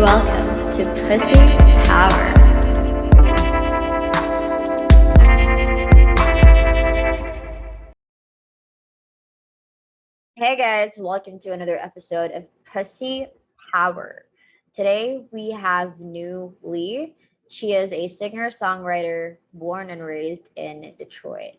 Welcome to Pussy Power. Hey guys, welcome to another episode of Pussy Power. Today we have Nou Lee. She is a singer-songwriter born and raised in Detroit.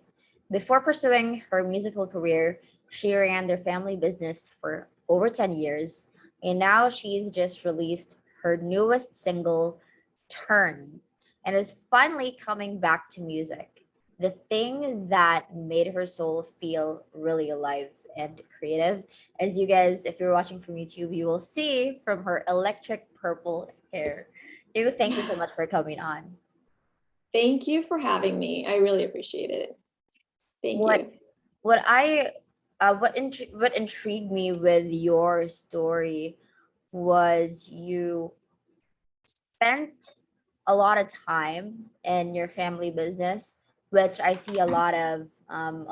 Before pursuing her musical career, she ran their family business for over 10 years, and now she's just released her newest single, Turn, and is finally coming back to music. The thing that made her soul feel really alive and creative. As you guys, if you're watching from YouTube, you will see from her electric purple hair. Dude, thank you so much for coming on. Thank you for having me. I really appreciate it. Thank What you. what I what intrigued me with your story was you spent a lot of time in your family business, which I see a lot of um,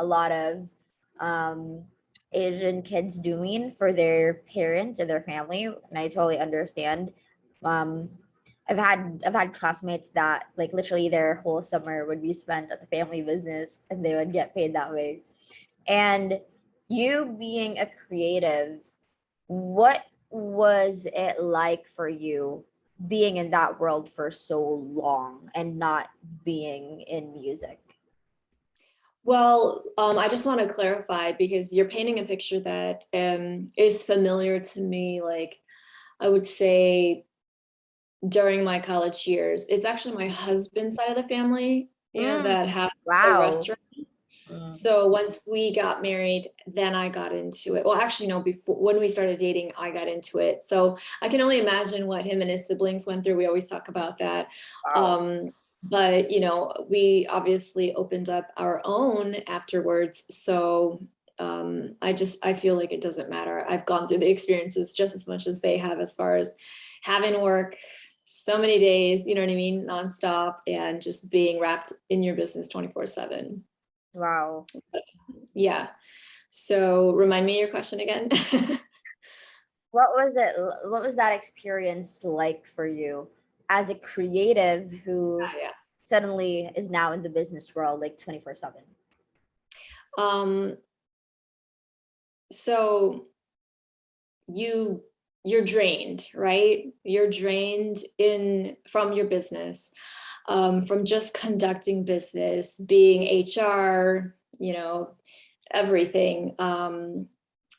Asian kids doing for their parents and their family, and I totally understand. Um, I've had classmates that like literally their whole summer would be spent at the family business, and they would get paid that way. And you being a creative, what was it like for you being in that world for so long and not being in music? Well, I just want to clarify because you're painting a picture that is familiar to me. Like I would say during my college years, it's actually my husband's side of the family, Mm, that has the wow. restaurant. Mm, So once we got married, then I got into it. Well, actually, no, before when we started dating, I got into it. So I can only imagine what him and his siblings went through. We always talk about that. wow. But we obviously opened up our own afterwards. So I feel like it doesn't matter. I've gone through the experiences just as much as they have as far as having work so many days, you know what I mean, nonstop, and just being wrapped in your business 24/7. Wow. Yeah. So remind me your question again. What was that experience like for you as a creative who Yeah. suddenly is now in the business world like 24/7? Um, so you you're drained, right? You're drained in from your business, from just conducting business, being HR, everything,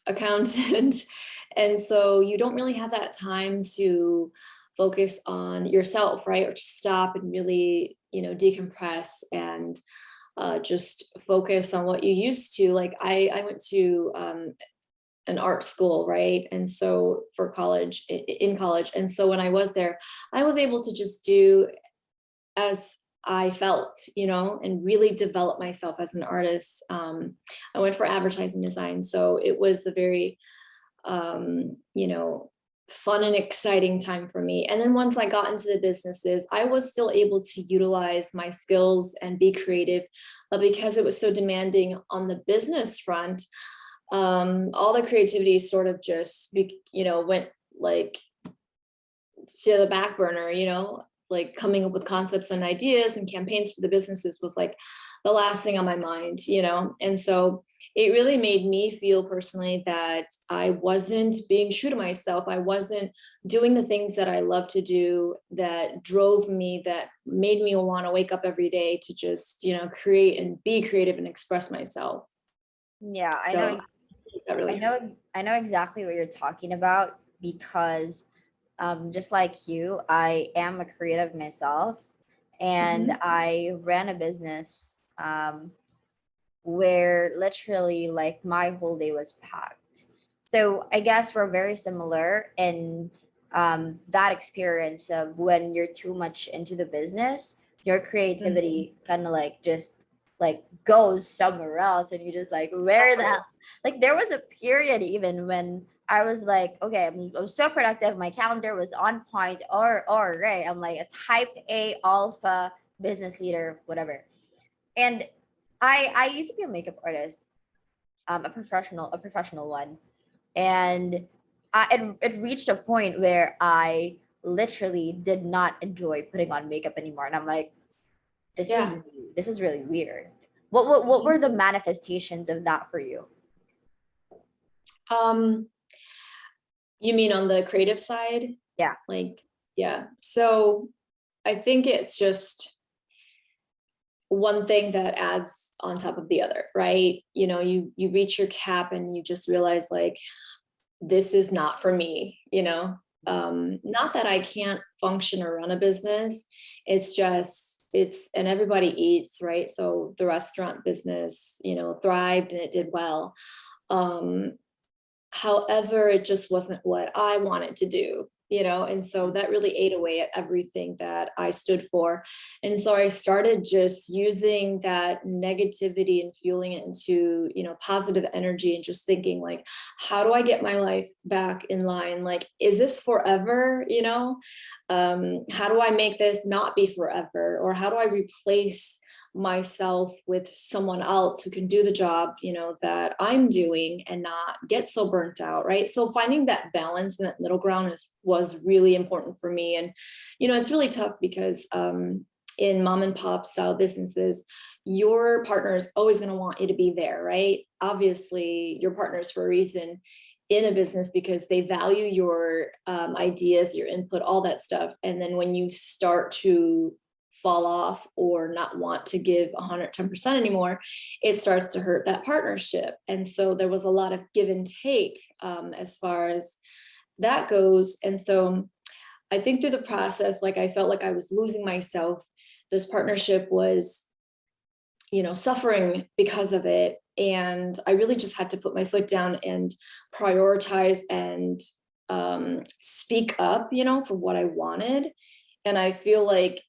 accountant. And so you don't really have that time to focus on yourself, right? Or to stop and really, decompress and just focus on what you used to. Like I went to an art school, right? And so for college, in college. And so when I was there, I was able to just do as I felt, and really develop myself as an artist. I went for advertising design. So it was a very, um, you know, fun and exciting time for me. And then once I got into the businesses, I was still able to utilize my skills and be creative, but because it was so demanding on the business front, all the creativity sort of just, went like to the back burner, like coming up with concepts and ideas and campaigns for the businesses was like the last thing on my mind, and so it really made me feel personally that I wasn't being true to myself. I wasn't doing the things that I love to do, that drove me, that made me want to wake up every day to just, create and be creative and express myself. Yeah, So that really hurt. I know exactly what you're talking about because just like you, I am a creative myself, and Mhm. I ran a business where literally like my whole day was packed. So I guess we're very similar in that experience of when you're too much into the business, your Mhm. creativity kind of like just like goes somewhere else, and you just like where the hell? Like there was a period even when I was like, okay, I'm so productive. My calendar was on point, or right. I'm like a type A alpha business leader, whatever. And I used to be a makeup artist, a professional one, and it reached a point where I literally did not enjoy putting on makeup anymore. And I'm like, Yeah. this is really weird. What were the manifestations of that for you? Um, you mean on the creative side? Yeah. Like, yeah. So I think it's just one thing that adds on top of the other, right? You reach your cap and you just realize like this is not for me, not that I can't function or run a business. It's just and everybody eats, right? So the restaurant business, thrived and it did well. Um, However, it just wasn't what I wanted to do, and so that really ate away at everything that I stood for. And so I started just using that negativity and fueling it into, positive energy, and just thinking like, how do I get my life back in line? Like, is this forever? How do I make this not be forever? Or how do I replace myself with someone else who can do the job that I'm doing and not get so burnt out, right? So finding that balance and that middle ground was really important for me. And it's really tough because in mom and pop style businesses, your partner is always going to want you to be there, right? Obviously your partner's for a reason in a business because they value your ideas, your input, all that stuff. And then when you start to fall off or not want to give 110% anymore, it starts to hurt that partnership. And so there was a lot of give and take as far as that goes. And so I think through the process, like I felt like I was losing myself. This partnership was, suffering because of it. And I really just had to put my foot down and prioritize and speak up, for what I wanted. And I feel like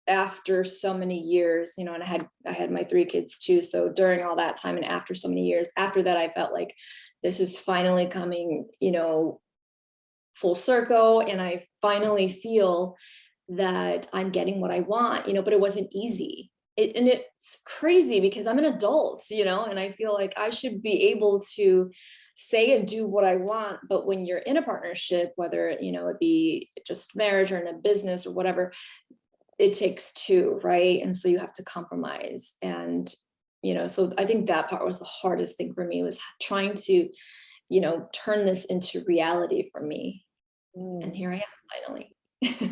after so many years, and I had my 3 kids too. So during all that time and after so many years, after that, I felt like this is finally coming, full circle. And I finally feel that I'm getting what I want, but it wasn't easy. And it's crazy because I'm an adult, and I feel like I should be able to say and do what I want. But when you're in a partnership, whether, it be just marriage or in a business or whatever, it takes two, right? And so you have to compromise. And, so I think that part was the hardest thing for me, was trying to, turn this into reality for me. And Mm. here I am finally.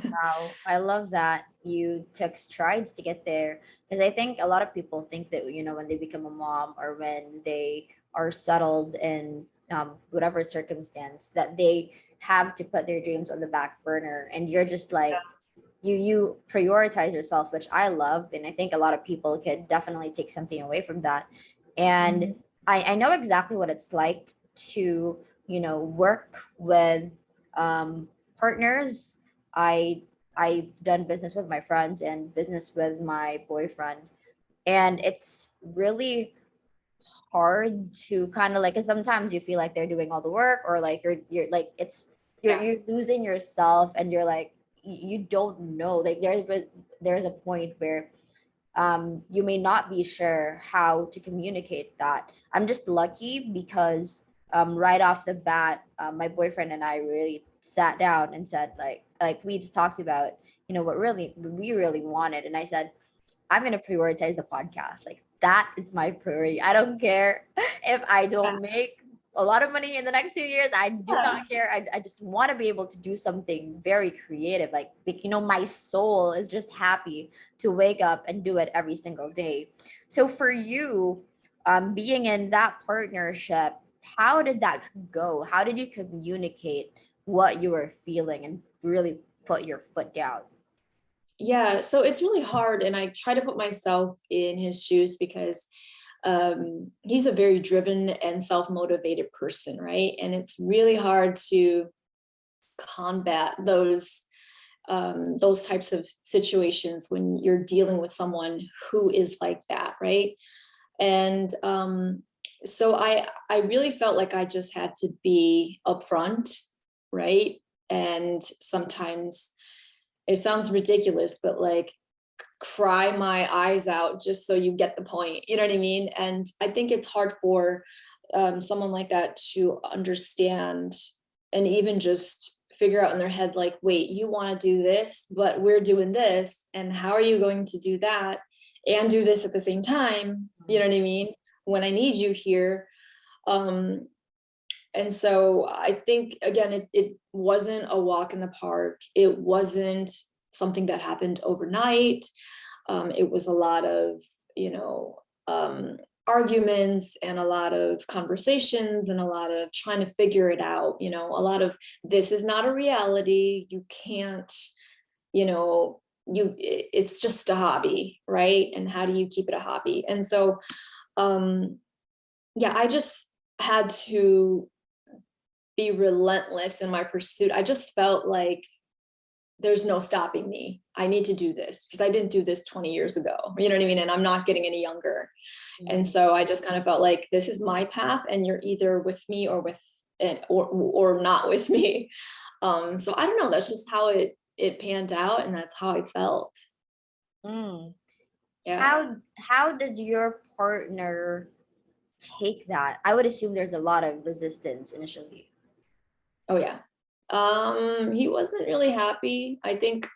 Wow, I love that you took strides to get there, because I think a lot of people think that when they become a mom or when they are settled in whatever circumstance, that they have to put their dreams on the back burner, and you're just like, you prioritize yourself, which I love, and I think a lot of people could definitely take something away from that. And Mhm. I know exactly what it's like to work with partners. I've done business with my friends and business with my boyfriend, and it's really hard to kind of like, because sometimes you feel like they're doing all the work, or like you're like, it's Yeah. you're losing yourself, and you're like, you don't know, like there's a point where you may not be sure how to communicate that. I'm just lucky because right off the bat, my boyfriend and I really sat down and said, like we just talked about, what really we really wanted. And I said, I'm going to prioritize the podcast. Like, that is my priority. I don't care if I don't make a lot of money in the next 2 years. I do not care. I just want to be able to do something very creative. Like, my soul is just happy to wake up and do it every single day. So for you, being in that partnership, how did that go? How did you communicate what you were feeling and really put your foot down? Yeah, so it's really hard, and I try to put myself in his shoes because he's a very driven and self-motivated person, right? And it's really hard to combat those types of situations when you're dealing with someone who is like that, right? And so I really felt like I just had to be upfront, right? And sometimes it sounds ridiculous, but like cry my eyes out just so you get the point. You know what I mean? And I think it's hard for someone like that to understand and even just figure out in their head, like, wait, you want to do this, but we're doing this, and how are you going to do that and do this at the same time? You know what I mean? When I need you here. Um, and so I think, again, it wasn't a walk in the park. It wasn't something that happened overnight. It was a lot of, you know, arguments and a lot of conversations and a lot of trying to figure it out, you know, a lot of, this is not a reality. You can't, you know, it's just a hobby, right? And how do you keep it a hobby? And so, yeah, I just had to be relentless in my pursuit. I just felt like there's no stopping me. I need to do this because I didn't do this 20 years ago. You know what I mean? And I'm not getting any younger. And so I just kind of felt like this is my path, and you're either with me or with it, or not with me. So I don't know. That's just how it panned out, and that's how I felt. Mm. Yeah. How did your partner take that? I would assume there's a lot of resistance initially. Oh yeah. He wasn't really happy. I think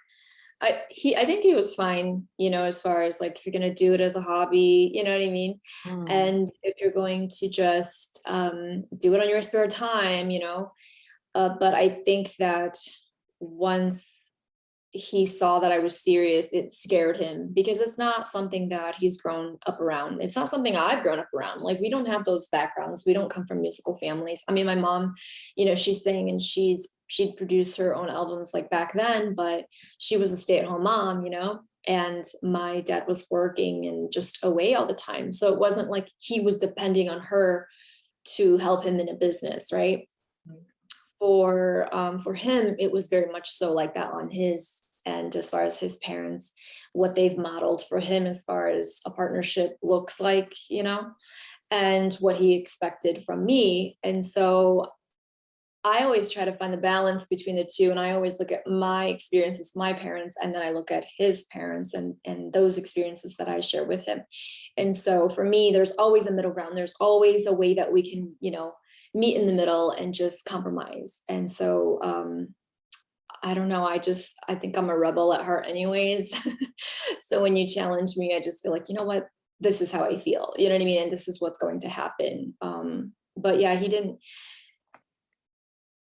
he was fine, you know, as far as like, if you're gonna do it as a hobby, you know what I mean? Mm. And if you're going to just do it on your spare time, you know. But I think that once he saw that I was serious, it scared him, because it's not something that he's grown up around. It's not something I've grown up around. Like, we don't have those backgrounds. We don't come from musical families. I mean, my mom, you know, she's sang and she'd produced her own albums like back then, but she was a stay-at-home mom, you know, and my dad was working and just away all the time. So it wasn't like he was depending on her to help him in a business, right? For him, it was very much so like that on his end, as far as his parents, what they've modeled for him as far as a partnership looks like, you know, and what he expected from me. And so I always try to find the balance between the two. And I always look at my experiences, my parents, and then I look at his parents and those experiences that I share with him. And so for me, there's always a middle ground. There's always a way that we can, you know, meet in the middle and just compromise. And so I don't know, I think I'm a rebel at heart anyways. So when you challenge me, I just feel like, you know what, this is how I feel. You know what I mean? And this is what's going to happen. But yeah, he didn't,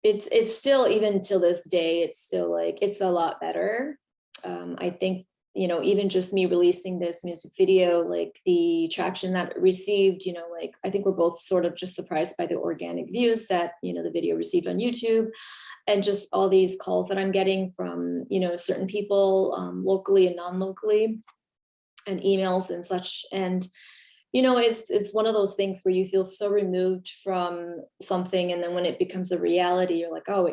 it's still, even till this day, it's still like, it's a lot better. I think, you know, even just me releasing this music video, like the traction that it received, you know, like I think we're both sort of just surprised by the organic views that, you know, the video received on YouTube, and just all these calls that I'm getting from, you know, certain people, locally and non-locally, and emails and such. And you know, it's one of those things where you feel so removed from something, and then when it becomes a reality, you're like, oh,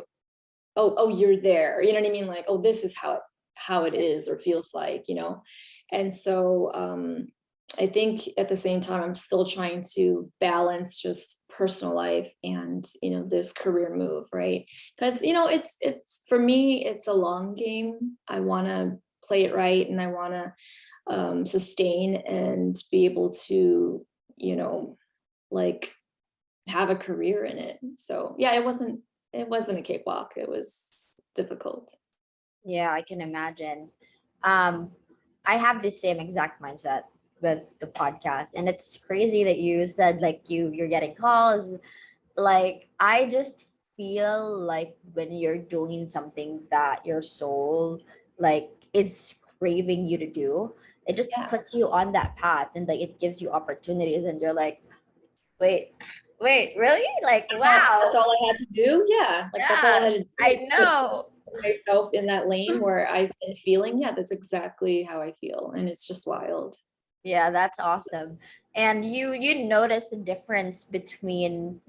oh, you're there. You know what I mean? Like, oh, this is how it is or feels like, you know. And so I think at the same time, I'm still trying to balance just personal life and, you know, this career move, right? Because, you know, it's for me, it's a long game. I want to play it right, and I want to sustain and be able to, you know, like have a career in it. So yeah, it wasn't a cakewalk. It was difficult. Yeah, I can imagine. Um, I have the same exact mindset with the podcast, and it's crazy that you said like you're getting calls. Like I just feel like when you're doing something that your soul like is craving you to do, it just Yeah. puts you on that path, and like it gives you opportunities, and you're like, wait, wait, really? Like, That's wow, all I had to do. Yeah. Like that's all I yeah, had to do, I is put know. myself in that lane where I've been feeling, yeah, that's exactly how I feel. And it's just wild. Yeah, that's awesome. And you notice the difference between,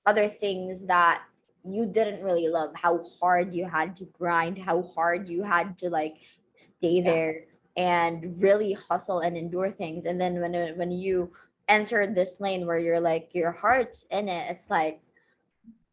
other things that you didn't really love, how hard you had to grind, how hard you had to like stay Yeah. there and really hustle and endure things. And then when you enter this lane where you're like your heart's in it, it's like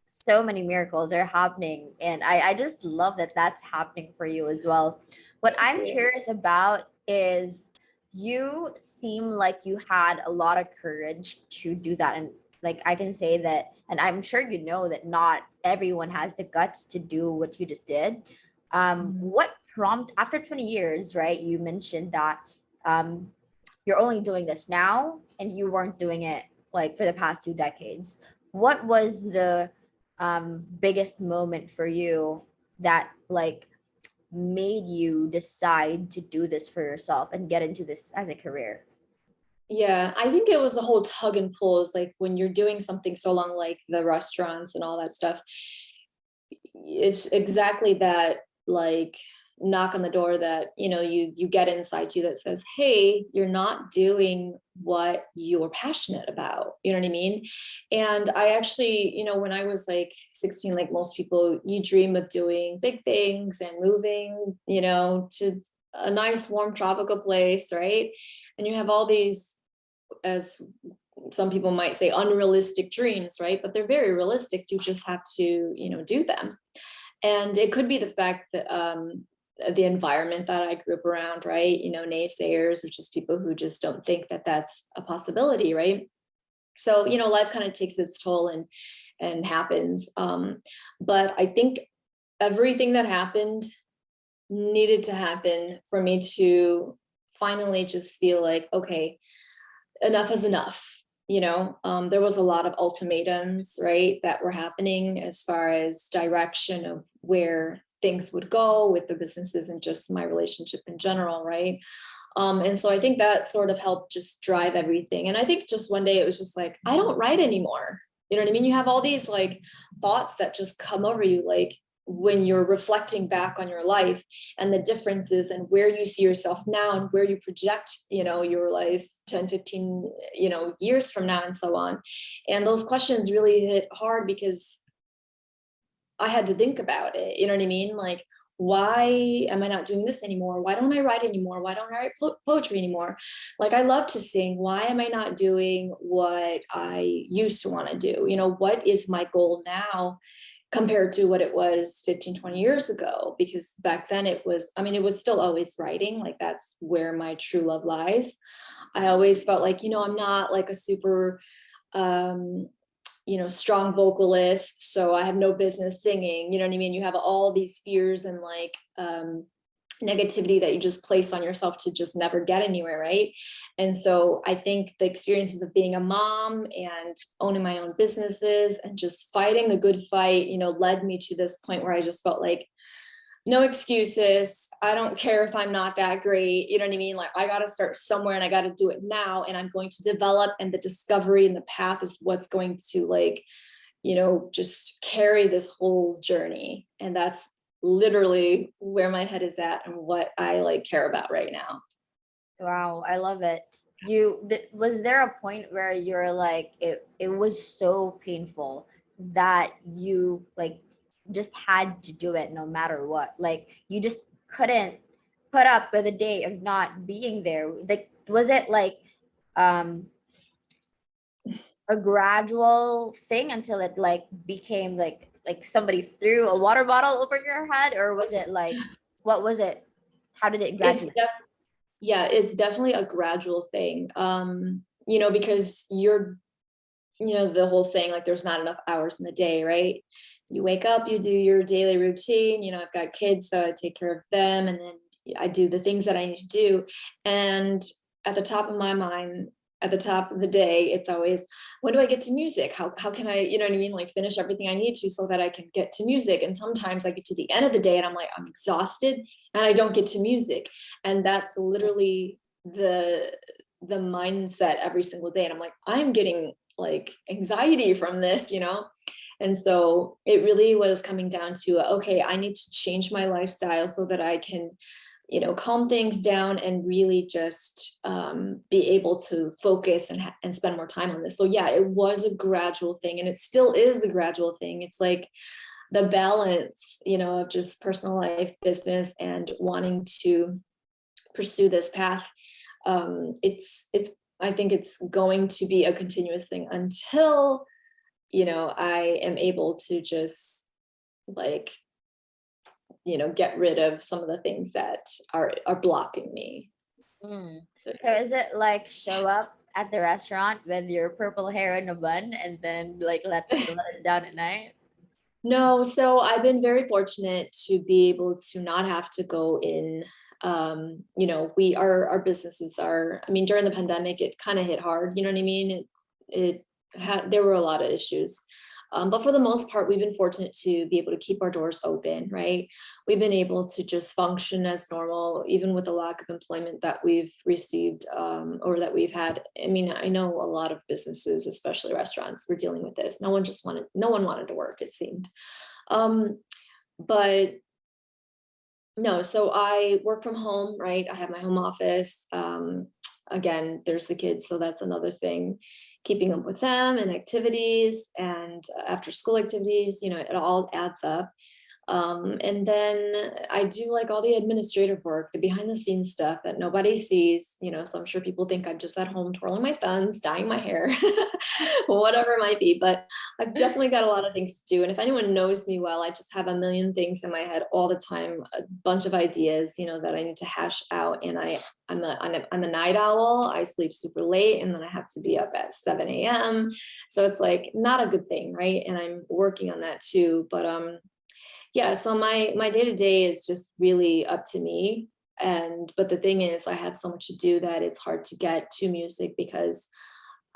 so many miracles are happening, and I just love that that's happening for you as well. What Thank I'm you. curious about is you seem like you had a lot of courage to do that, and like I can say that and I'm sure you know that not everyone has the guts to do what you just did. What prompt after 20 years, right? You mentioned that um, you're only doing this now and you weren't doing it like for the past 2 decades. What was the biggest moment for you that like made you decide to do this for yourself and get into this as a career? Yeah, I think it was a whole tug and pull. Is like when you're doing something so long, like the restaurants and all that stuff, it's exactly that, like, knock on the door that you get inside you that says, hey, you're not doing what you're passionate about, you know what I mean? And I actually, when I was like 16, like most people, you dream of doing big things and moving, to a nice warm tropical place, right? And you have all these, as some people might say, unrealistic dreams, right? But they're very realistic. You just have to do them. And it could be the fact that the environment that I grew up around, right? Naysayers, which is people who just don't think that that's a possibility, right? So life kind of takes its toll and happens. But I think everything that happened needed to happen for me to finally just feel like, okay, enough is enough. There was a lot of ultimatums, right, that were happening as far as direction of where things would go with the businesses and just my relationship in general, right? And so I think that sort of helped just drive everything. And I think just one day it was just like, I don't write anymore. You know what I mean? You have all these like thoughts that just come over you, like when you're reflecting back on your life and the differences and where you see yourself now and where you project, your life 10, 15, years from now and so on. And those questions really hit hard because I had to think about it. You know what I mean? Like, why am I not doing this anymore? Why don't I write anymore? Why don't I write poetry anymore? Like, I love to sing. Why am I not doing what I used to want to do? What is my goal now compared to what it was 15, 20 years ago? Because back then it was still always writing. Like, that's where my true love lies. I always felt like, I'm not like a super, strong vocalist, so I have no business singing. You know what I mean? You have all these fears and like negativity that you just place on yourself to just never get anywhere, right? And so I think the experiences of being a mom and owning my own businesses and just fighting the good fight, led me to this point where I just felt like, no excuses. I don't care if I'm not that great. You know what I mean? Like, I got to start somewhere and I got to do it now. And I'm going to develop, and the discovery and the path is what's going to like, just carry this whole journey. And that's literally where my head is at and what I like care about right now. Wow, I love it. Was there a point where you're like it was so painful that you like just had to do it no matter what? Like you just couldn't put up with a day of not being there. Like was it like um a gradual thing until it like became like somebody threw a water bottle over your head, or was it like what was it? How did it It's gradually? yeah, it's definitely a gradual thing. Because the whole saying, like, there's not enough hours in the day, right? You wake up, you do your daily routine. I've got kids, so I take care of them, and then I do the things that I need to do. And at the top of my mind, at the top of the day, it's always, when do I get to music? How can I, you know what I mean? Like, finish everything I need to so that I can get to music. And sometimes I get to the end of the day and I'm like, I'm exhausted and I don't get to music. And that's literally the mindset every single day. And I'm like, I'm getting like anxiety from this. And so it really was coming down to, okay, I need to change my lifestyle so that I can calm things down and really just be able to focus and spend more time on this. So yeah, it was a gradual thing, and it still is a gradual thing. It's like the balance of just personal life, business, and wanting to pursue this path. It's I think it's going to be a continuous thing until I am able to just like get rid of some of the things that are blocking me. Mm. So So is it like show up at the restaurant with your purple hair in a bun and then like let it down at night? No, so I've been very fortunate to be able to not have to go in. Our businesses are, I mean, during the pandemic, it kind of hit hard, you know what I mean? It had, there were a lot of issues. But for the most part, we've been fortunate to be able to keep our doors open, right? We've been able to just function as normal, even with the lack of employment that we've received, or that we've had. I mean, I know a lot of businesses, especially restaurants, were dealing with this. No one wanted to work, it seemed. Um, but no, so I work from home, right? I have my home office. Again, there's the kids, so that's another thing. Keeping up with them and activities and after school activities, it all adds up. And then I do like all the administrative work, the behind the scenes stuff that nobody sees, so I'm sure people think I'm just at home twirling my thumbs, dyeing my hair, whatever it might be. But I've definitely got a lot of things to do. And if anyone knows me well, I just have a million things in my head all the time, a bunch of ideas, that I need to hash out. And I'm a night owl. I sleep super late and then I have to be up at 7 a.m. So it's like not a good thing, right? And I'm working on that too. But yeah, so my day-to-day is just really up to me. But the thing is, I have so much to do that it's hard to get to music because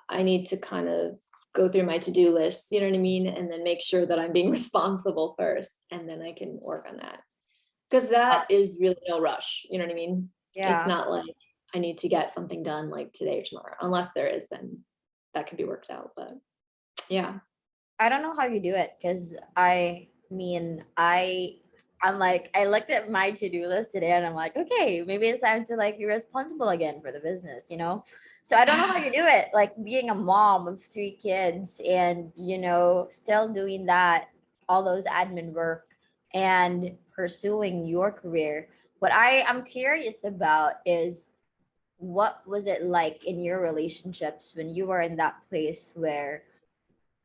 I need to kind of go through my to-do list, you know what I mean? And then make sure that I'm being responsible first, and then I can work on that. Because Uh, that is really no rush, you know what I mean? It's yeah. not like I need to get something done like today or tomorrow. Unless there is, then that can be worked out. But yeah. I don't know how you do it because I mean I'm like I looked at my to-do list today and I'm like, okay, maybe it's time to like be responsible again for the business, you know? So I don't know how you do it, like being a mom of three kids and still doing that, all those admin work and pursuing your career. What I am curious about is what was it like in your relationships when you were in that place where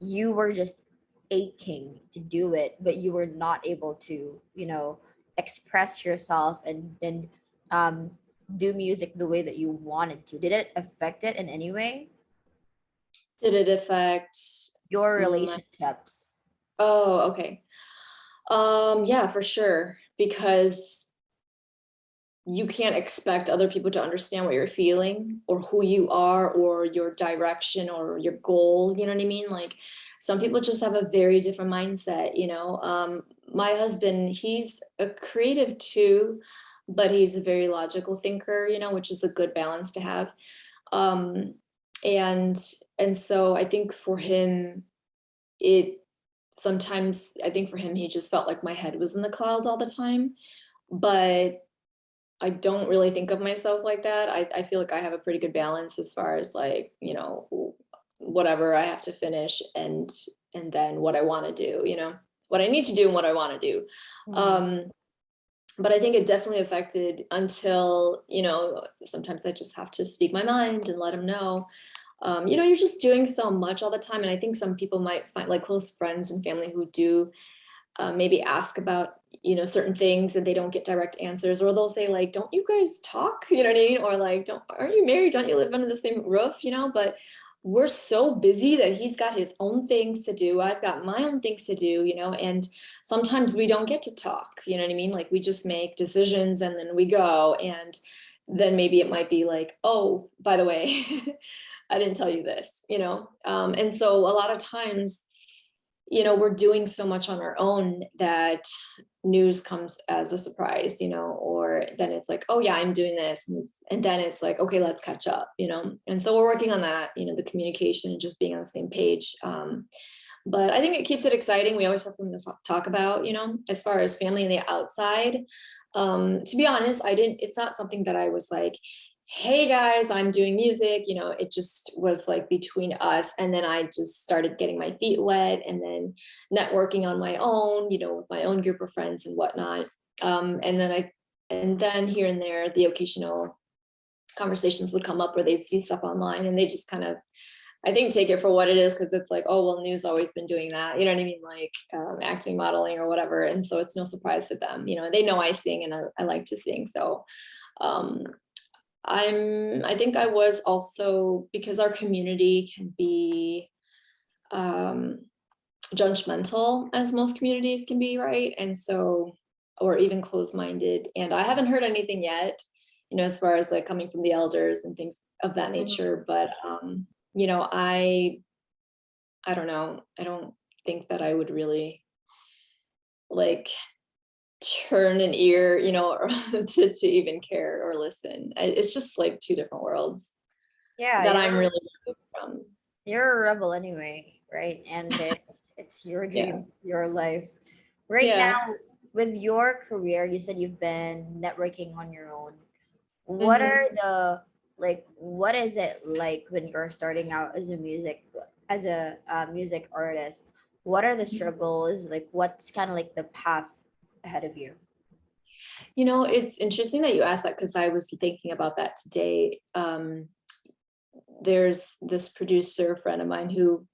you were just aching to do it but you were not able to express yourself and um do music the way that you wanted to? Did it affect it in any way, Did it affect your my, relationships? oh, okay. Yeah, for sure. Because you can't expect other people to understand what you're feeling or who you are or your direction or your goal. You know what I mean? Like some people just have a very different mindset. My husband, he's a creative too, but he's a very logical thinker, which is a good balance to have. Um, and and so I think for him, it sometimes I think for him, he just felt like my head was in the clouds all the time. But I don't really think of myself like that. I feel like I have a pretty good balance as far as like, whatever I have to finish and then what I want to do, what I need to do and what I want to do. Mhm. Um, but I think it definitely affected until, sometimes I just have to speak my mind and let him know. You're just doing so much all the time. And I think some people might find like close friends and family who do maybe ask about certain things and they don't get direct answers, or they'll say like, don't you guys talk, you know what I mean, or like, don't aren't you married, don't you live under the same roof, but we're so busy that he's got his own things to do, I've got my own things to do, and sometimes we don't get to talk, you know what I mean, like we just make decisions and then we go, and then maybe it might be like, oh, by the way, I didn't tell you this, and so a lot of times we're doing so much on our own that news comes as a surprise, or then it's like, oh yeah, I'm doing this. And then it's like, okay, let's catch up, And so we're working on that, the communication and just being on the same page. But I think it keeps it exciting. We always have something to talk about, as far as family and the outside. To be honest, it's not something that I was like, hey guys, I'm doing music, it just was like between us. And then I just started getting my feet wet and then networking on my own, with my own group of friends and whatnot. And then here and there, the occasional conversations would come up where they'd see stuff online and they just kind of, I think, take it for what it is, because it's like, oh, well, New's always been doing that. You know what I mean? Like acting, modeling, or whatever. And so it's no surprise to them. They know I sing and I like to sing. So um, I think I was also, because our community can be um judgmental, as most communities can be, right? And so, or even closed-minded. And I haven't heard anything yet, as far as like coming from the elders and things of that Mhm. nature. But you know, I don't know. I don't think that I would really like turn an ear, or to even care or listen. It's just like two different worlds Yeah, that I'm really removed from. you're a rebel anyway, right? And it's your Yeah. dream, your life. Right Yeah. now, with your career, you said you've been networking on your own. What Hmm. are the like what is it like when you're starting out as a music artist? What are the struggles? Like what's kind of like the path ahead of you? It's interesting that you asked that because I was thinking about that today. There's this producer friend of mine who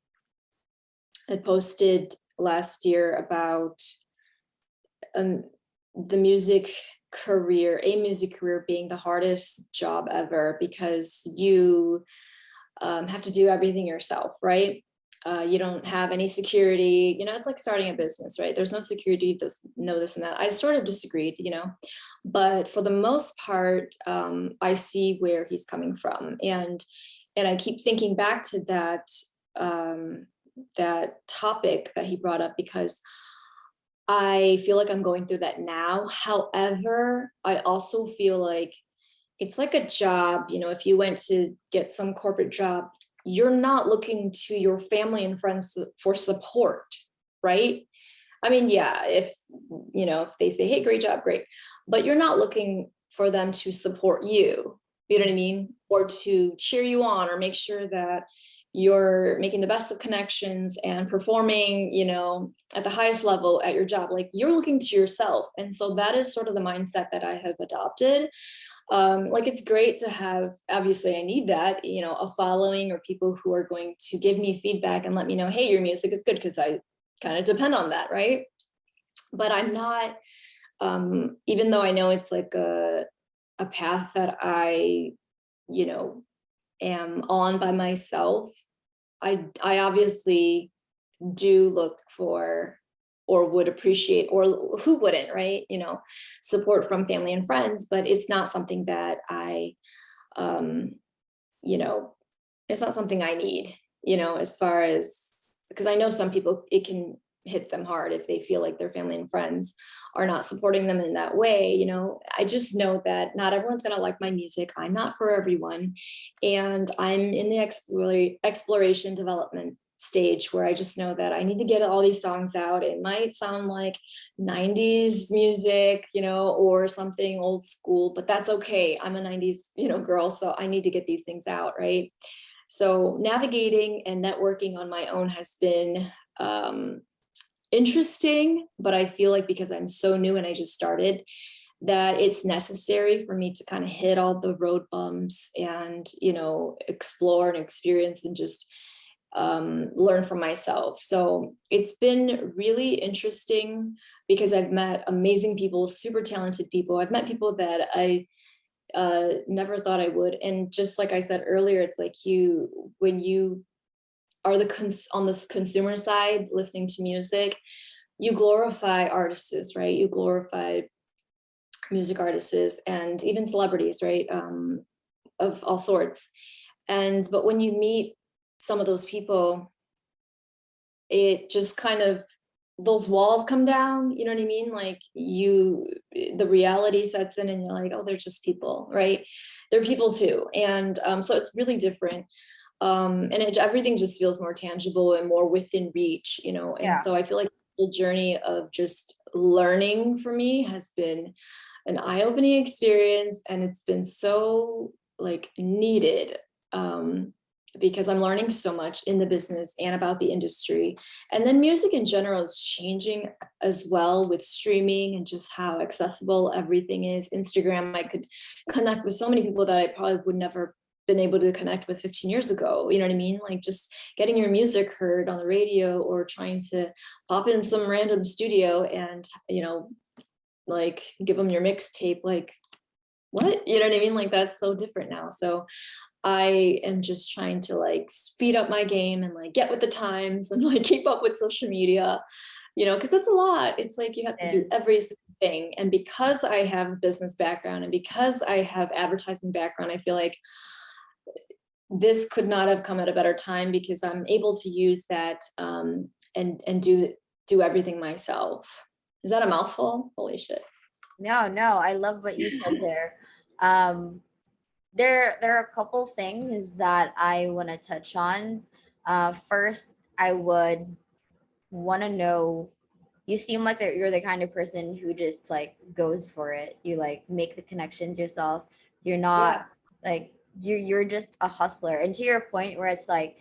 had posted last year about um, the music career being the hardest job ever because you have to do everything yourself, right? You don't have any security. It's like starting a business, right? There's no security, this and that. I sort of disagreed, but for the most part, I see where he's coming from, and I keep thinking back to that topic that he brought up because I feel like I'm going through that now. However, I also feel like it's like a job. If you went to get some corporate job, you're not looking to your family and friends for support, right? I mean, yeah, if they say, hey, great job, great, but you're not looking for them to support you, you know what I mean? Or to cheer you on or make sure that you're making the best of connections and performing, at the highest level at your job. Like you're looking to yourself. And so that is sort of the mindset that I have adopted. Like it's great to have, obviously I need that, a following or people who are going to give me feedback and let me know, hey, your music is good, because I kind of depend on that, right? But I'm not, even though I know it's like a path that I, you know, am on by myself, I obviously do look for or would appreciate, or who wouldn't, right? Support from family and friends, but it's not something that I um, you know, it's not something I need, as far as, because I know some people, it can hit them hard if they feel like their family and friends are not supporting them in that way. I just know that not everyone's going to like my music. I'm not for everyone. And I'm in the exploration development stage where I just know that I need to get all these songs out. It might sound like 90s music, or something old school, but that's okay. I'm a 90s, girl, so I need to get these things out, right? So navigating and networking on my own has been um, interesting, but I feel like because I'm so new and I just started, that it's necessary for me to kind of hit all the road bumps and, explore and experience and just learn from myself. So it's been really interesting because I've met amazing people, super talented people. I've met people that I never thought I would. And just like I said earlier, it's like when you are on this consumer side, listening to music, you glorify artists, right? You glorify music artists and even celebrities, right? Of all sorts. But when you meet some of those people, it just kind of, those walls come down, you know what I mean? Like the reality sets in and you're like, oh, they're just people, right? They're people too. And so it's really different. And everything just feels more tangible and more within reach, and Yeah. so I feel like the whole journey of just learning for me has been an eye-opening experience, and it's been so like needed, because I'm learning so much in the business and about the industry. And then music in general is changing as well with streaming and just how accessible everything is. Instagram, I could connect with so many people that I probably would never been able to connect with 15 years ago. You know what I mean? Like just getting your music heard on the radio or trying to pop in some random studio and, like give them your mixtape. Like what? You know what I mean? Like that's so different now. So I am just trying to like speed up my game and like get with the times and like keep up with social media, you know, because that's a lot. It's like you have to do And every single thing. And because I have a business background and because I have advertising background, I feel like this could not have come at a better time because I'm able to use that and do everything myself. Is that a mouthful? Holy shit. no, I love what you said there. Um, there are a couple things that I want to touch on. First, I would want to know, you seem like that you're the kind of person who just like goes for it. You like make the connections yourself. You're not Yeah. like you're just a hustler. And to your point where it's like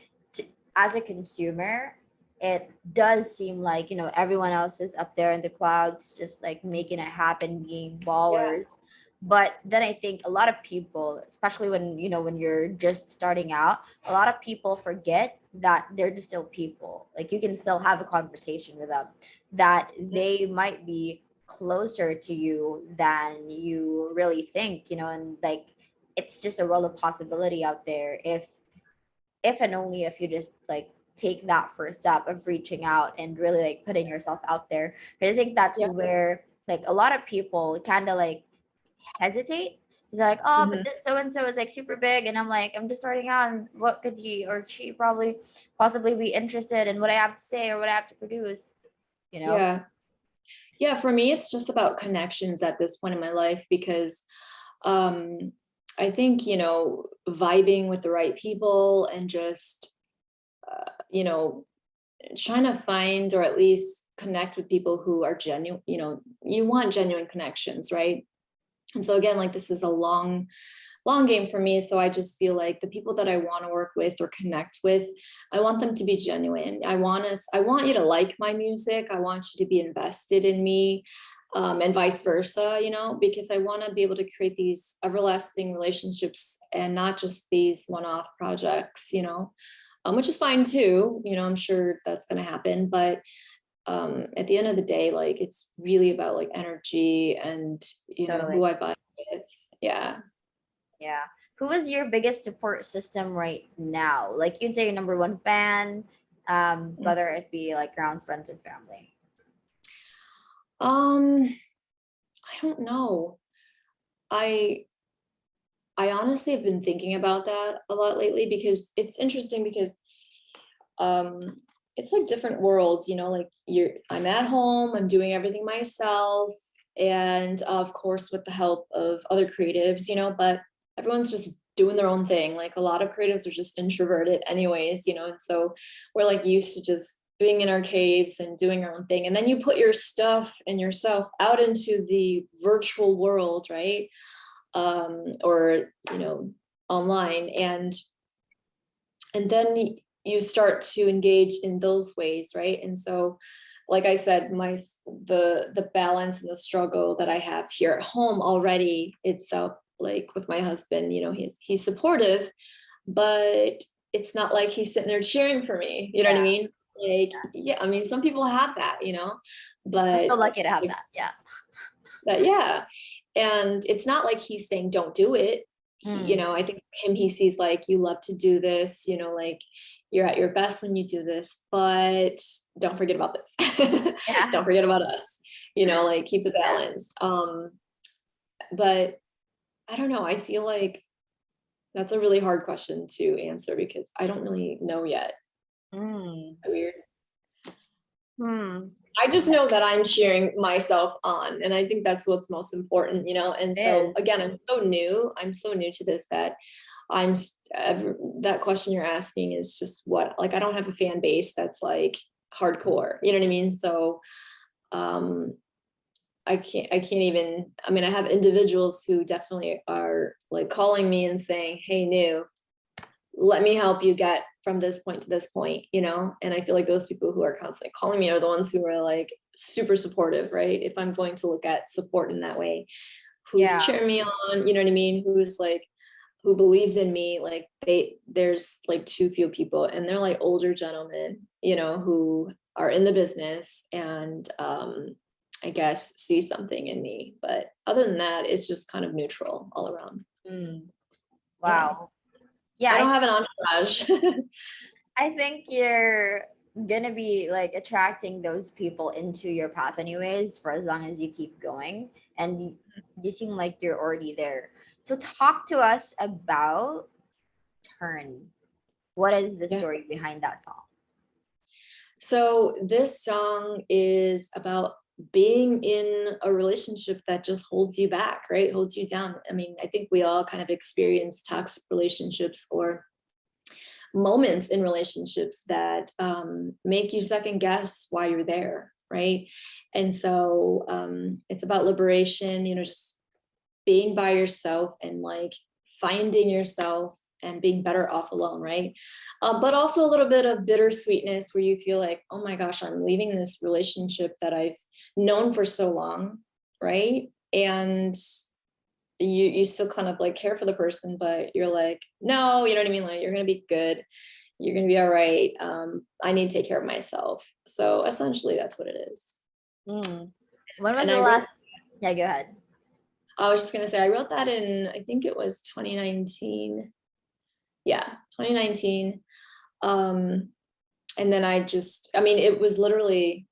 as a consumer, it does seem like, everyone else is up there in the clouds just like making it happen, being Yeah. ballers. But then I think a lot of people, especially when when you're just starting out, a lot of people forget that they're just still people. Like you can still have a conversation with them, that they might be closer to you than you really think, and like it's just a world of possibility out there if and only if you just like take that first step of reaching out and really like putting yourself out there. But I think that's Yeah. where like a lot of people kind of like hesitate. He's like, oh, but Mhm. this so and so is like super big, and I'm like, I'm just starting out, and what could he or she probably possibly be interested in what I have to say or what I have to produce, you know? Yeah. Yeah. For me, it's just about connections at this point in my life because um, I think, vibing with the right people and just, you know, trying to find or at least connect with people who are genuine, you want genuine connections, right? And so again, like this is a long game for me. So I just feel like the people that I want to work with or connect with, I want them to be genuine. I want you to like my music. I want you to be invested in me, and vice versa, because I want to be able to create these everlasting relationships and not just these one-off projects, which is fine too. I'm sure that's going to happen, but at the end of the day, like it's really about like energy and Totally. who I vibe with. Yeah. Yeah. Who is your biggest support system right now? Like you'd say your number one fan, whether it be like around friends and family. Um, I don't know. I I honestly have been thinking about that a lot lately because it's interesting because um it's like different worlds, like I'm at home, I'm doing everything myself, and of course with the help of other creatives, but everyone's just doing their own thing. Like a lot of creatives are just introverted anyways, and so we're like used to just being in our caves and doing our own thing. And then you put your stuff and yourself out into the virtual world, right? Or online, and then you start to engage in those ways, right? And so like I said, the balance and the struggle that I have here at home already itself, like with my husband, he's supportive, but it's not like he's sitting there cheering for me, you know what I Yeah. mean? Like, yeah, I mean, some people have that, I'm so but lucky to have like, that. Yeah. but yeah, and it's not like he's saying don't do it. Hmm. I think for him, he sees like you love to do this, like you're at your best when you do this, but don't forget about this. Yeah. Don't forget about us, like keep the Yeah. balance. But I don't know, I feel like that's a really hard question to answer because I don't really know yet. Mm. Weird. Hmm. I just know that I'm cheering myself on. And I think that's what's most important, And It so is. again, I'm so new. I'm so new to this that I'm that question you're asking is just what, like, I don't have a fan base that's like hardcore, you know what I mean? So um I can't even, I mean, I have individuals who definitely are like calling me and saying, hey, new, let me help you get from this point to this point, and I feel like those people who are constantly calling me are the ones who are like super supportive, right? If I'm going to look at support in that way, who's Yeah. cheering me on, you know what I mean, who's like, who believes in me. Like there's like too few people, and they're like older gentlemen, who are in the business, and I guess, see something in me. But other than that, it's just kind of neutral all around. Mm, Yeah. wow. Yeah, I don't have an entourage. I think you're gonna be like attracting those people into your path anyways for as long as you keep going, and you seem like you're already there. So talk to us about Turn. What is the Yeah. story behind that song? So this song is about being in a relationship that just holds you back, right? Holds you down. I mean, I think we all kind of experience toxic relationships or moments in relationships that make you second guess why you're there, right? And so it's about liberation, you know, just being by yourself and like finding yourself and being better off alone, right? But also a little bit of bittersweetness where you feel like, oh my gosh, I'm leaving this relationship that I've known for so long, right? And you still kind of like care for the person, but you're like, no, you know what I mean? Like you're gonna be good, you're gonna be all right. I need to take care of myself. So essentially, that's what it is. Mm. When was And the I wrote last? Yeah, go ahead. I was just gonna say I wrote that in I think it was 2019. Yeah, 2019. Um, and then I mean, it was literally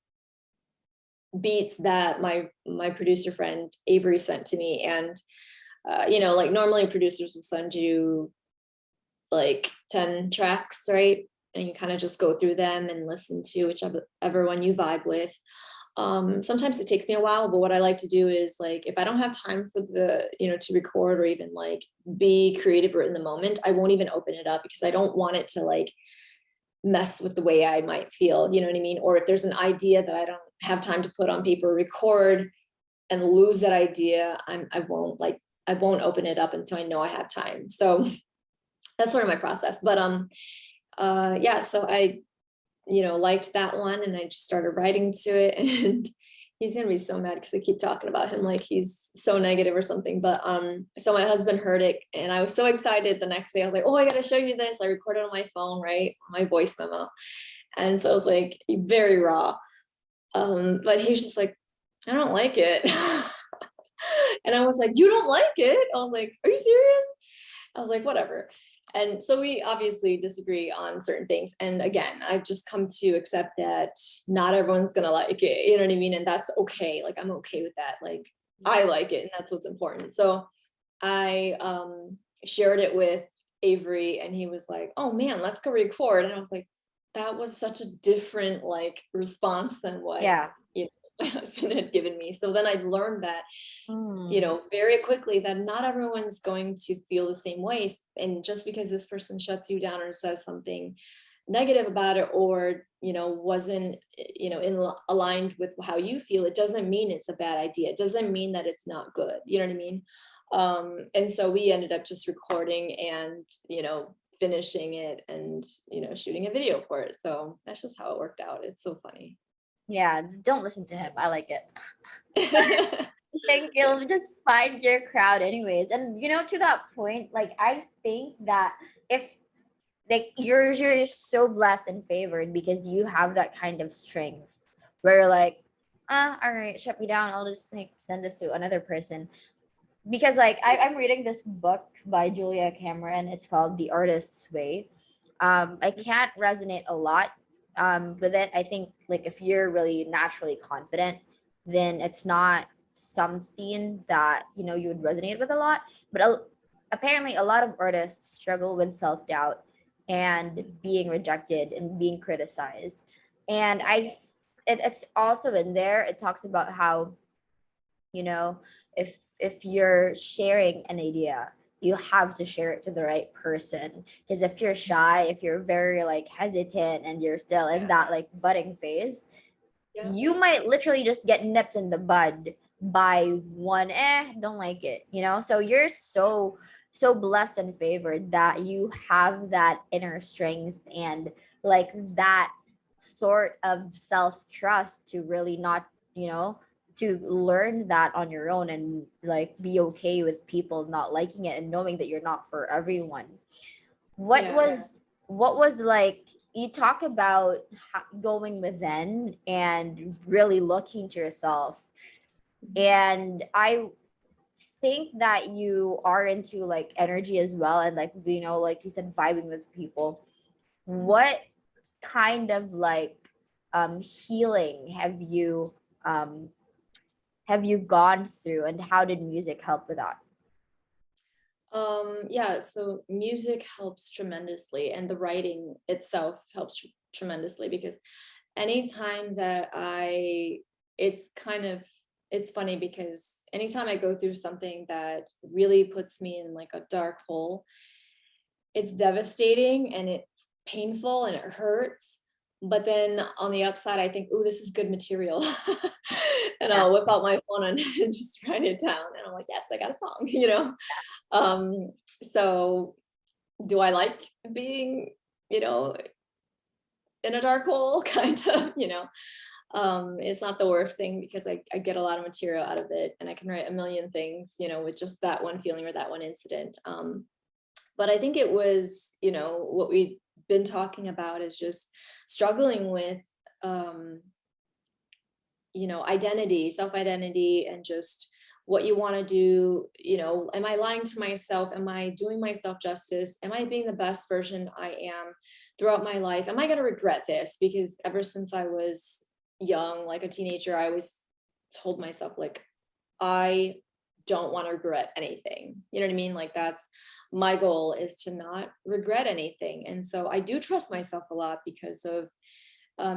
beats that my producer friend Avery sent to me, and you know, like normally producers will send you like 10 tracks, right? And you kind of just go through them and listen to whichever one you vibe with. Sometimes it takes me a while, but what I like to do is like if I don't have time for the, you know, to record or even like be creative or in the moment, I won't even open it up because I don't want it to like mess with the way I might feel, you know what I mean? Or if there's an idea that I don't have time to put on paper, record and lose that idea, I won't open it up until I know I have time. So that's sort of my process. But yeah, so I, you know, liked that one and I just started writing to it. And he's gonna be so mad because I keep talking about him like he's so negative or something. But so my husband heard it and I was so excited the next day. I was like, oh, I gotta show you this. I recorded on my phone, right? My voice memo. And so it was like very raw. But he was just like, I don't like it. And I was like, you don't like it? I was like, are you serious? I was like, whatever. And so we obviously disagree on certain things. And again, I've just come to accept that not everyone's gonna like it, you know what I mean? And that's okay. Like I'm okay with that. Like I like it, and that's what's important. So I shared it with Avery, and he was like, "Oh man, let's go record." And I was like, "That was such a different like response than what Yeah. you know my husband had given me." So then I learned that you Mm. know, very quickly that not everyone's going to feel the same way. And just because this person shuts you down or says something negative about it or, you know, wasn't, you know, aligned with how you feel, it doesn't mean it's a bad idea. It doesn't mean that it's not good. You know what I mean? And so we ended up just recording and, you know, finishing it and, you know, shooting a video for it. So that's just how it worked out. It's so funny. Yeah, don't listen to him. I like it. Think you'll just find your crowd anyways. And to that point, like I think that if like you're so blessed and favored because you have that kind of strength where you're like, all right, shut me down. I'll just like send this to another person. Because like I'm reading this book by Julia Cameron. It's called The Artist's Way. I can't resonate a lot with it. I think like if you're really naturally confident, then it's not something that you would resonate with a lot. But apparently, a lot of artists struggle with self doubt and being rejected and being criticized. And it's also in there. It talks about how you know if you're sharing an idea, you have to share it to the right person, because if you're shy, if you're very like hesitant and you're still in Yeah. that like budding phase, Yeah. you might literally just get nipped in the bud by one don't like it. So you're so blessed and favored that you have that inner strength and like that sort of self trust to really not you know to learn that on your own and like be okay with people not liking it and knowing that you're not for everyone. what Yeah. was what was like you talk about going within and really looking to yourself, and I think that you are into like energy as well, and like, like you said, vibing with people. What kind of like healing um have you gone through, and how did music help with that? Yeah, so music helps tremendously, and the writing itself helps tremendously because anytime that it's kind of, it's funny because anytime I go through something that really puts me in like a dark hole, it's devastating and it's painful and it hurts. But then on the upside, I think, oh, this is good material. And Yeah. I'll whip out my phone and just write it down. And I'm like, yes, I got a song, you know? Um, so do I like being, you know, in a dark hole? Kind of, you know. It's not the worst thing because I get a lot of material out of it and I can write a million things, you know, with just that one feeling or that one incident. But I think it was, you know, what we've been talking about is just struggling with, um, you know, identity, self-identity, and just what you want to do. You know, am I lying to myself? Am I doing myself justice? Am I being the best version I am throughout my life? Am I going to regret this? Because ever since I was young, like a teenager, I always told myself, like, I don't want to regret anything. You know what I mean? Like, that's my goal, is to not regret anything. And so I do trust myself a lot because of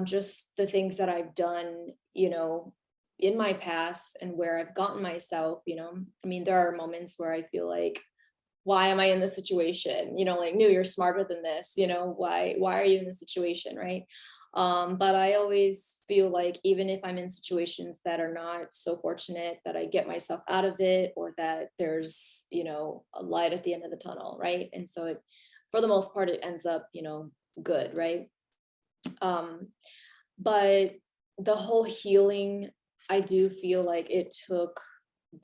just the things that I've done, you know, in my past and where I've gotten myself, you know. I mean, there are moments where I feel like, why am I in this situation? You know, like, no, you're smarter than this, you know, why are you in this situation, right? But I always feel like even if I'm in situations that are not so fortunate, that I get myself out of it, or that there's, you know, a light at the end of the tunnel, right? And so it, for the most part, it ends up, you know, good, right? Um, but the whole healing, I do feel like it took,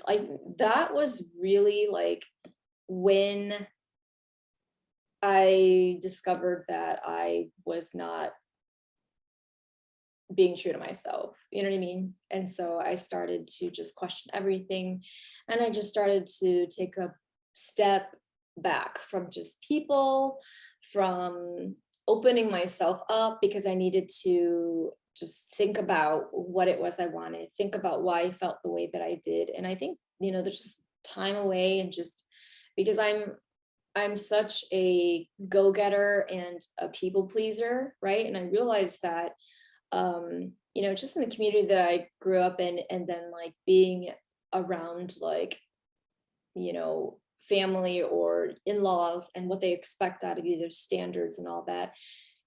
like, that was really like when I discovered that I was not being true to myself, you know what I mean? And so I started to just question everything, and I just started to take a step back from just people, from opening myself up, because I needed to just think about what it was I wanted, think about why I felt the way that I did. And I think, you know, there's just time away, and just because I'm such a go-getter and a people pleaser, right? And I realized that, you know, just in the community that I grew up in, and then like being around, like, you know, family or in-laws and what they expect out of you, their standards and all that,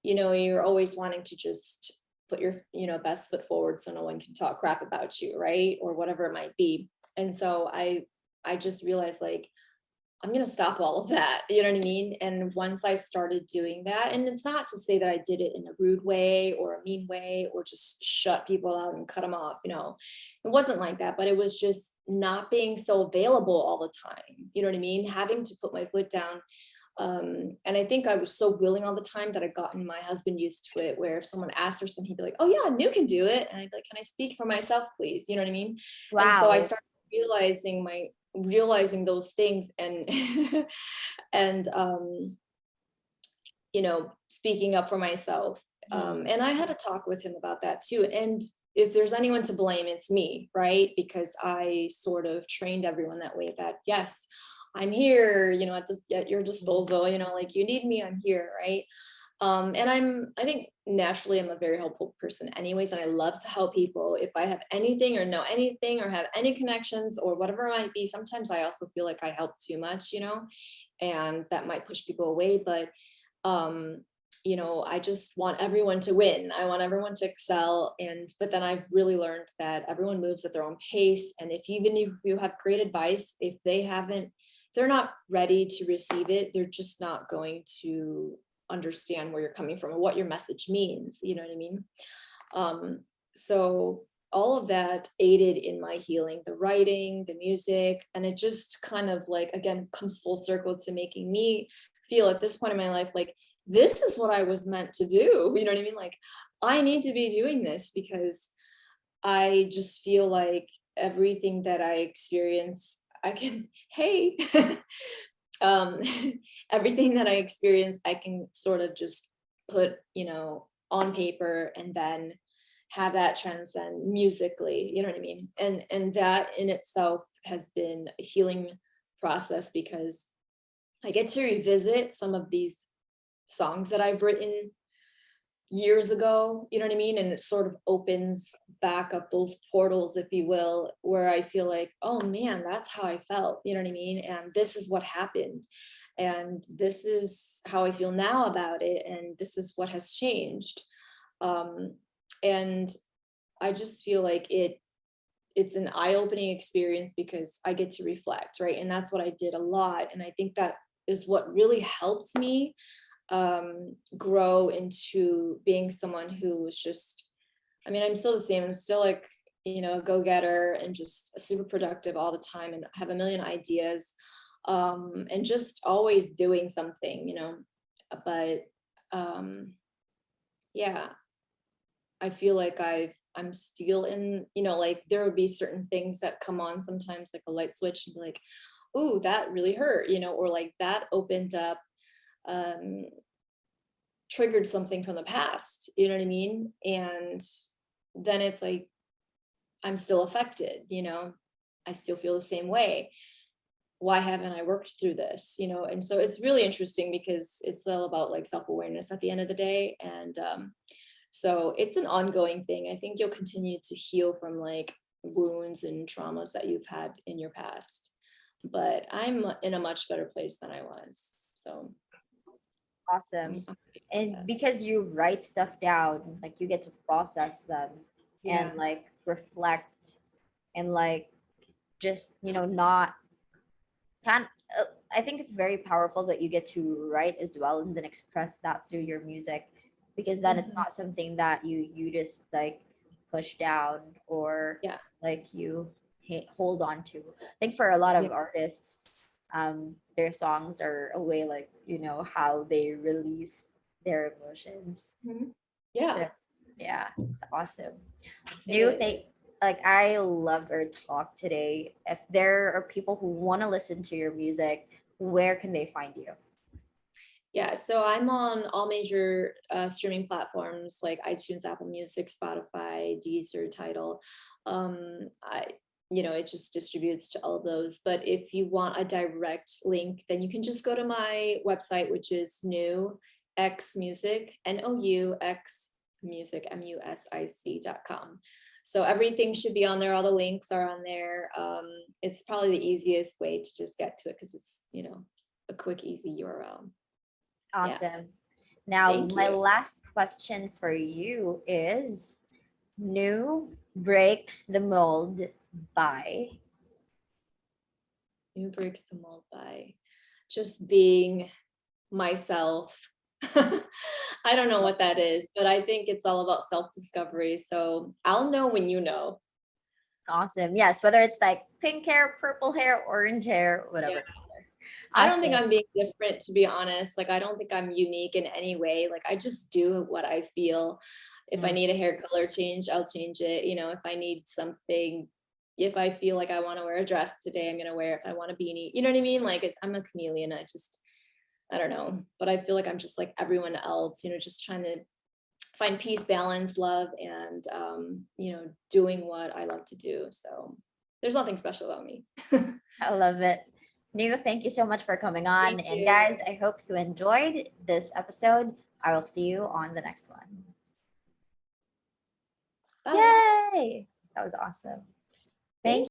you know, you're always wanting to just put your, you know, best foot forward so no one can talk crap about you, right? Or whatever it might be. And so I just realized, like, I'm going to stop all of that. You know what I mean? And once I started doing that, and it's not to say that I did it in a rude way or a mean way or just shut people out and cut them off, you know, it wasn't like that, but it was just not being so available all the time. You know what I mean? Having to put my foot down. And I think I was so willing all the time that I'd gotten my husband used to it, where if someone asked for something, he'd be like, oh yeah, you can do it. And I'd be like, can I speak for myself, please? You know what I mean? And so I Wow. started realizing those things, and and you know, speaking up for myself. Mhm. And I had a talk with him about that too. And if there's anyone to blame, it's me, right? Because I sort of trained everyone that way, that yes, I'm here, you know, at your disposal, you know, like, you need me, I'm here, right? And I think naturally I'm a very helpful person anyways, and I love to help people. If I have anything or know anything or have any connections or whatever it might be, sometimes I also feel like I help too much, you know, and that might push people away. But um, you know, I just want everyone to win. I want everyone to excel. And but then I've really learned that everyone moves at their own pace. And if even if you have great advice, if they're not ready to receive it, they're just not going to understand where you're coming from or what your message means. You know what I mean? Um, so all of that aided in my healing, the writing, the music, and it just kind of, like, again, comes full circle to making me feel at this point in my life like this is what I was meant to do. You know what I mean? Like, I need to be doing this because I just feel like everything that I experience, I can, hey, um, everything that I experience, I can sort of just put, on paper and then have that transcend musically, you know what I mean? And that in itself has been a healing process because I get to revisit some of these songs that I've written years ago, you know what I mean? And it sort of opens back up those portals, if you will, where I feel like, oh man, that's how I felt, you know what I mean? And this is what happened. And this is how I feel now about it. And this is what has changed. And I just feel like it's an eye-opening experience because I get to reflect, right? And that's what I did a lot. And I think that is what really helped me grow into being someone who was just, I mean, I'm still the same. I'm still like, a go-getter and just super productive all the time and have a million ideas, and just always doing something, but yeah, I feel like I'm still in, like there would be certain things that come on sometimes, like a light switch and be like, ooh, that really hurt, or like that opened up, um, triggered something from the past, you know what I mean? And then it's like, I'm still affected, I still feel the same way. Why haven't I worked through this? And so it's really interesting because it's all about like self-awareness at the end of the day. And so it's an ongoing thing. I think you'll continue to heal from like wounds and traumas that you've had in your past. But I'm in a much better place than I was. So Awesome. I'm happy about And that. because you write stuff down, like you get to process them Yeah. and like reflect and like just, not can I think it's very powerful that you get to write as well and then express that through your music, because then it's Mhm. not something that you just like push down or Yeah. like you hold on to. I think for a lot Yeah. of artists, their songs are a way, like, how they release their emotions. Mhm. Yeah, So yeah, it's awesome. Do it you is. think, like, I loved our talk today. If there are people who want to listen to your music, where can they find you? Yeah, so I'm on all major streaming platforms like iTunes, Apple Music, Spotify, Deezer, Tidal. I, it just distributes to all of those. But if you want a direct link, then you can just go to my website, which is New X Music, NOUX Music, MUSIC.com. So everything should be on there. All the links are on there. It's probably the easiest way to just get to it because it's, a quick, easy URL. Yeah. Awesome. Now, Thank my you. last question for you is, new breaks the mold by. Who breaks the mold by just being myself. I don't know what that is, but I think it's all about self-discovery. So I'll know when you know. Awesome. Yes, whether it's like pink hair, purple hair, orange hair, Yeah. whatever color. I don't think Awesome. I'm being different, to be honest. Like, I don't think I'm unique in any way. Like, I just do what I feel. If I Mm, need a hair color change, I'll change it. If I need something, if I feel like I want to wear a dress today, I'm going to wear it. If I want a beanie, you know what I mean? Like, I'm a chameleon. I don't know, but I feel like I'm just like everyone else, just trying to find peace, balance, love, and, doing what I love to do. So there's nothing special about me. I love it. Nu, thank you so much for coming on. Thank And you. guys, I hope you enjoyed this episode. I will see you on the next one. Bye. Yay! That was awesome. Thank Thank